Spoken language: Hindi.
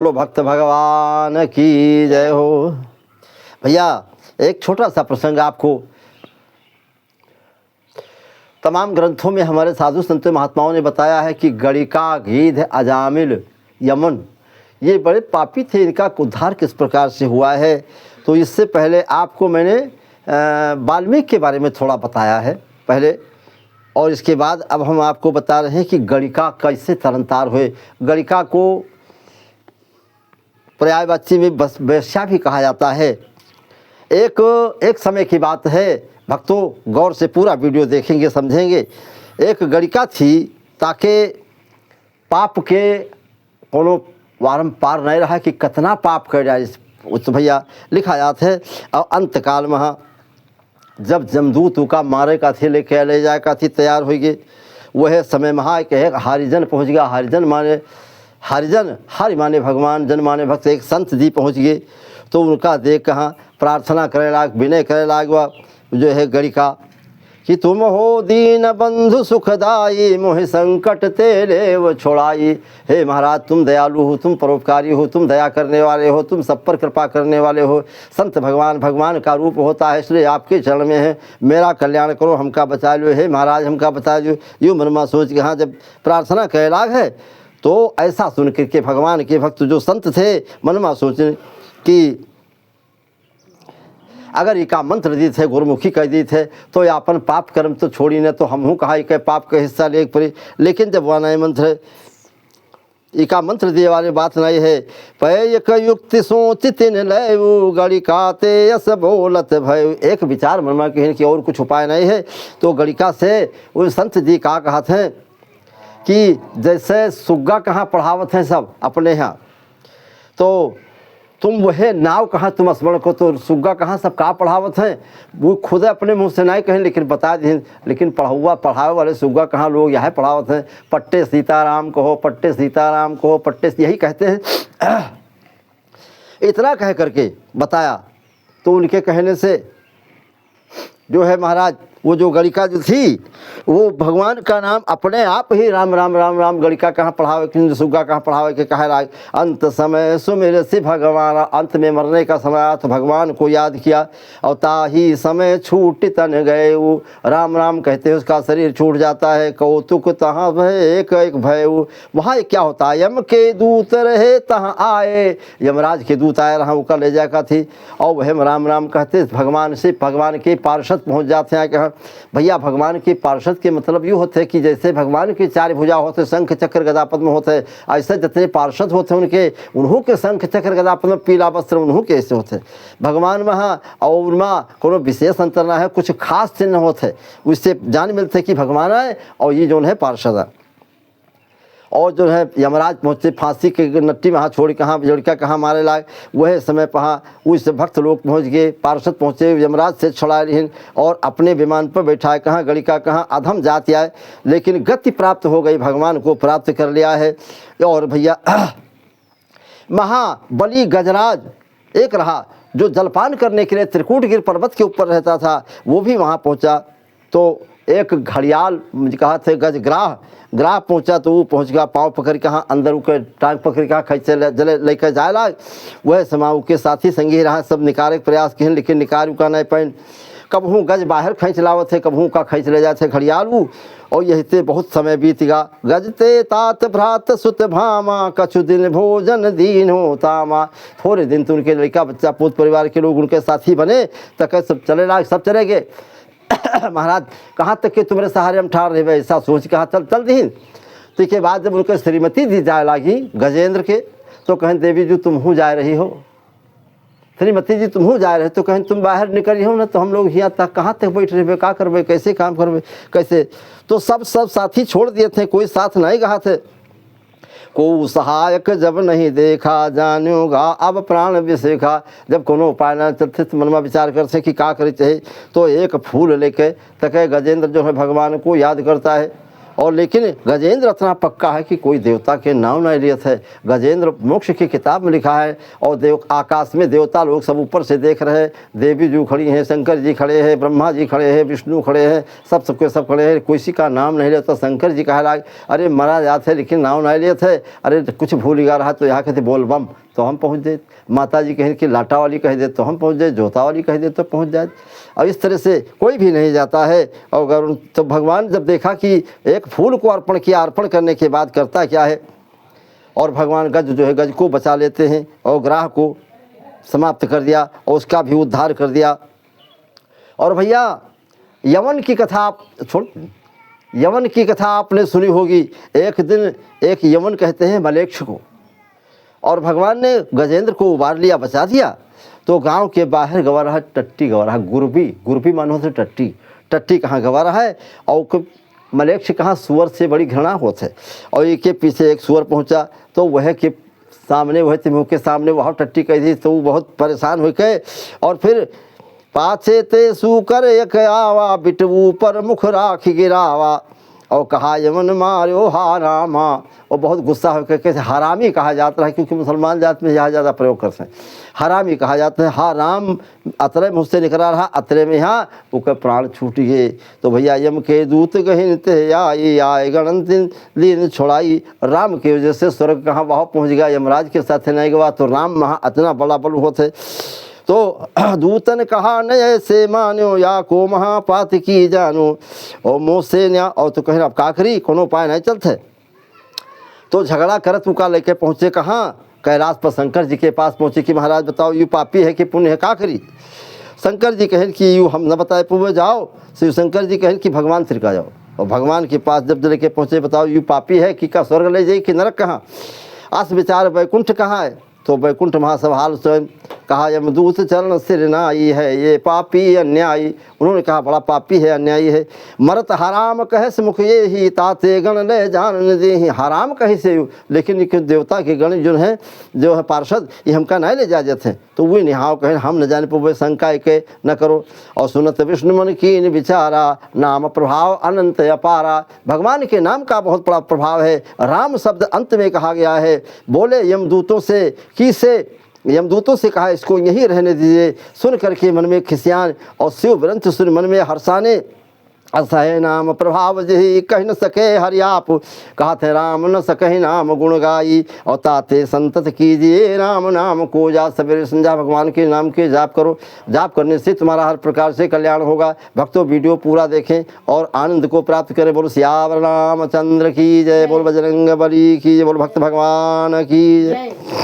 बोलो भक्त भगवान की जय हो। भैया एक छोटा सा प्रसंग आपको, तमाम ग्रंथों में हमारे साधु संत महात्माओं ने बताया है कि गणिका, गीध, अजामिल, यमन ये बड़े पापी थे। इनका उद्धार किस प्रकार से हुआ है, तो इससे पहले आपको मैंने वाल्मीकि के बारे में थोड़ा बताया है पहले, और इसके बाद अब हम आपको बता रहे हैं कि गणिका कैसे तरनतार हुए। गणिका को पर्यायवाची में बस वेश्या भी कहा जाता है। एक समय की बात है, भक्तों गौर से पूरा वीडियो देखेंगे समझेंगे। एक गणिका थी, ताकि पाप के कोनो वारंपार नहीं रहा कि कितना पाप कर जाए। तो भैया लिखा जाता है, और अंत काल में जब जमदूत का मारे का थे, लेके ले जाए का थी तैयार हो गए, वह समय महा एक हरिजन पहुँच गया। हरिजन माने हरिजन, हरि माने भगवान, जन माने भक्त। एक संत जी पहुँच गए तो उनका देख कहाँ प्रार्थना करे लाग, विनय करे लाग वह जो है गणिका कि तुम हो दीन बंधु सुखदाई, मोहि संकट तेरे वो छोड़ाई। हे महाराज, तुम दयालु हो, तुम परोपकारी हो, तुम दया करने वाले हो, तुम सब पर कृपा करने वाले हो। संत भगवान का रूप होता है, इसलिए आपके चरण में है, मेरा कल्याण करो, हमका बचा लो। हे महाराज, हमका बचा लो। यूँ मनमा सोच के हाँ जब प्रार्थना करे लाग है, तो ऐसा सुन करके भगवान के भक्त जो संत थे मनमा सोचे कि अगर इका मंत्र दी थे, गुरुमुखी कह दी थे, तो ये अपन पाप कर्म तो छोड़ी न, तो हमहू कहा के पाप का हिस्सा ले पड़े। लेकिन जब वह नए मंत्र इका मंत्र दिए वाली बात नहीं है, पै एक युक्ति सोच तिन लयु, गणिका ते यस बोलत भय। एक विचार मनमा कहें कि और कुछ उपाय नहीं है, तो गणिका से उन संत जी का कहा थे कि जैसे सुग्गा कहाँ पढ़ावत हैं सब अपने यहाँ, तो तुम वह नाव कहाँ तुम स्मरण को, तो सुग्गा कहाँ सब कहाँ पढ़ावत हैं। वो खुद अपने मुँह से नहीं कहें, लेकिन बता दें। लेकिन पढ़ावे वाले सुग्गा कहाँ लोग यह पढ़ावत हैं, पट्टे सीताराम कहो, पट्टे सीताराम कहो, पट्टे यही कहते हैं। इतना कह करके बताया, तो उनके कहने से जो है महाराज, वो जो गणिका जो थी, वो भगवान का नाम अपने आप ही राम राम राम राम। गणिका कहाँ पढ़ावे कि सुग्गा कहाँ पढ़ावे के कहे लाग। अंत समय सुमिर से भगवान, अंत में मरने का समय आया तो भगवान को याद किया, और ताही समय छूट तन गए। वो राम राम कहते हैं उसका शरीर छूट जाता है। कौतुक तहाँ भय एक एक भय। वहाँ क्या होता है, यम के दूत रहे तहाँ आए, यमराज के दूत आए रहा, उसका ले जाकर थी, और वह राम राम कहते भगवान से भगवान के पार्षद पहुँच जाते हैं। कहाँ भैया, भगवान के पार्षद के मतलब ये होते कि जैसे भगवान के चार भुजा होते, शंख चक्र गदा पद्म होते, ऐसे जितने पार्षद होते उनके, उन्हों के शंख चक्र गदा पद्म पीला वस्त्र उन्हों के ऐसे होते। भगवान वहाँ और माँ कोनो विशेष अंतर ना है, कुछ खास चिन्ह होते, उससे जान मिलते कि भगवान आए और ये जो है पार्षद है। और जो है यमराज पहुँचे, फांसी के नट्टी वहाँ छोड़ कहाँ लड़का कहाँ मारे लाग, वह समय पहाँ उस भक्त लोग पहुँच गए, पार्षद पहुँचे, यमराज से छुड़ा लिहिन और अपने विमान पर बैठाए। कहाँ गणिका कहाँ अधम जाति आए, लेकिन गति प्राप्त हो गई, भगवान को प्राप्त कर लिया है। और भैया महाबली गजराज एक रहा, जो जलपान करने के लिए त्रिकूटगिर पर्वत के ऊपर रहता था, वो भी वहाँ पहुँचा। तो एक घड़ियाल कहा थे ग्राह पहुँचा, तो वो पहुँच गया, पाँव पकड़ के हाँ अंदर उके टांग पकड़ के खैचे जले लेकर जाए लाग। वह समाऊ के साथी संगी रहा, सब निकारे के प्रयास किए, लेकिन निकार का नहीं पैन। कबहू गज बाहर खींच लावत थे, कबहू का खींच ले जाते घड़ियालू। और यही से बहुत समय बीत गया। गजते तात भ्रात सुत भामा, कछु दिन भोजन दीन हो तामा। थोड़े दिन तो उनके लड़का बच्चा पूत परिवार के लोग उनके साथी बने, तक सब चले लाग, सब चले गए। महाराज कहाँ तक के तुम्हारे सहारे हम ठाड़ रहे, ऐसा सोच के हाँ चल दीन। तो के बाद जब उनके श्रीमती दी जाए लागी गजेंद्र के, तो कहें देवी जी तुम हूँ जा रही हो, श्रीमती जी तुम हूँ जा रहे, तो कहें तुम बाहर निकली हो ना, तो हम लोग यहाँ तक कहाँ तक बैठ रहे, क्या करवे, कैसे काम करवे कैसे। तो सब साथी छोड़ दिए थे, कोई साथ नहीं कहा थे। को सहायक जब नहीं देखा, जान्योगा अब प्राण विसेखा। जब कोनो उपाय न चलते तो मनमा विचार करते कि क्या करे चाहिए, तो एक फूल लेके तक गजेंद्र जो है भगवान को याद करता है, और लेकिन गजेंद्र इतना पक्का है कि कोई देवता के नाम नहीं लिए थे। गजेंद्र मोक्ष की किताब में लिखा है, और देव आकाश में देवता लोग सब ऊपर से देख रहे हैं, देवी जी खड़ी हैं, शंकर जी खड़े हैं, ब्रह्मा जी खड़े हैं, विष्णु खड़े हैं, सब खड़े हैं, किसी का नाम नहीं लेता। शंकर जी कहा लाग, अरे मरा जाते लेकिन नाम नहीं लिए थे, अरे कुछ भूल गया रहा तो यहाँ कहते बोल बम तो हम पहुँच जाए। माता जी कहें कि लाटा वाली कह दे तो हम पहुँच जाए, जोता वाली कह दे तो पहुँच जाए। और इस तरह से कोई भी नहीं जाता है। और अगर तो भगवान जब देखा कि एक फूल को अर्पण किया, अर्पण करने के बाद करता क्या है, और भगवान गज जो है गज को बचा लेते हैं और ग्राह को समाप्त कर दिया और उसका भी उद्धार कर दिया। और भैया यवन की कथा आप छोड़, यवन की कथा आपने सुनी होगी। एक दिन एक यवन कहते हैं मलेच्छ को, और भगवान ने गजेंद्र को उबार लिया, बचा दिया। तो गांव के बाहर गवा रहा टट्टी, गवा रहा गुरबी, गुरबी मानो तो टट्टी, टट्टी कहाँ गवा रहा है, और मलेच्छ कहाँ सुअर से बड़ी घृणा होते। और एक के पीछे एक सुअर पहुंचा तो वह के सामने, वह मुँह के सामने वह टट्टी कह दी, तो वो बहुत परेशान हो गए। और फिर पाछे ते सूकर एक आवा, बिटवू पर मुख राख गिरावा, और कहा यमन मारो हारामा। और बहुत गुस्सा होकर कैसे हरामी कहा जाता है, क्योंकि मुसलमान जात में यहाँ ज़्यादा प्रयोग करते हैं, हरामी कहा जाता है। हाँ राम अतरे मुझसे निकला रहा, अतरे में यहाँ उसका प्राण छूट गए। तो भैया यम के दूत गहिनते आए गणंत लीन छोड़ाई, राम की वजह से स्वर्ग कहाँ वहाँ पहुँच गया, यमराज के साथ नहीं गवा। तो राम वहाँ इतना बड़ा बल होते। तो दूतन कहा न ऐसे मानो, या को महापात की जानो, और मुँह से न्या, और तो कहें अब काकरी कोनो उपाय नहीं चलते। तो झगड़ा करत उका लेके पहुँचे कहाँ, कैलाश पर शंकर जी के पास पहुँचे कि महाराज बताओ यू पापी है कि पुण्य है, का करी। शंकर जी कहें कि यू हम न बताए पुवे जाओ। शिव शंकर जी कहें कि भगवान तिरका जाओ। और भगवान के पास जब लेके पहुँचे, बताओ यू पापी है कि का स्वर्ग ले जाए कि नरक कहाँ, आस विचार वैकुंठ कहाँ है। तो वैकुंठ महासभाल स्वयं कहा यमदूत चरण सिर नाई है, ये पापी अन्यायी। उन्होंने कहा बड़ा पापी है, अन्यायी है। मरत हराम कहे से मुख ये ही, ताते गण ले जान दे ही। हराम कहे से यू, लेकिन देवता के गण जो है, जो है पार्षद, ये हमका नहीं ले जा जाते। तो वे निहाव कहे हम न जाने पवे, शंका के न करो। और सुनत विष्णु मन कीन विचारा, नाम प्रभाव अनंत अपारा। भगवान के नाम का बहुत बड़ा प्रभाव है। राम शब्द अंत में कहा गया है। बोले यमदूतों से कि से यमदूतों से कहा इसको यहीं रहने दीजिए। सुन करके मन में खिसियान और शिव ग्रंथ सुन मन में हर्षाने, असह नाम प्रभाव जही कह न सके हरियाप। कहा थे राम न सके नाम गुण गाई, और ताते संतत कीजिए राम नाम को जा। सवेरे संध्या भगवान के नाम के जाप करो, जाप करने से तुम्हारा हर प्रकार से कल्याण होगा। भक्तों वीडियो पूरा देखें और आनंद को प्राप्त करें। बोलो सियावर रामचंद्र की जय, बोल बजरंग बली की जय, बोल भक्त भगवान की जय।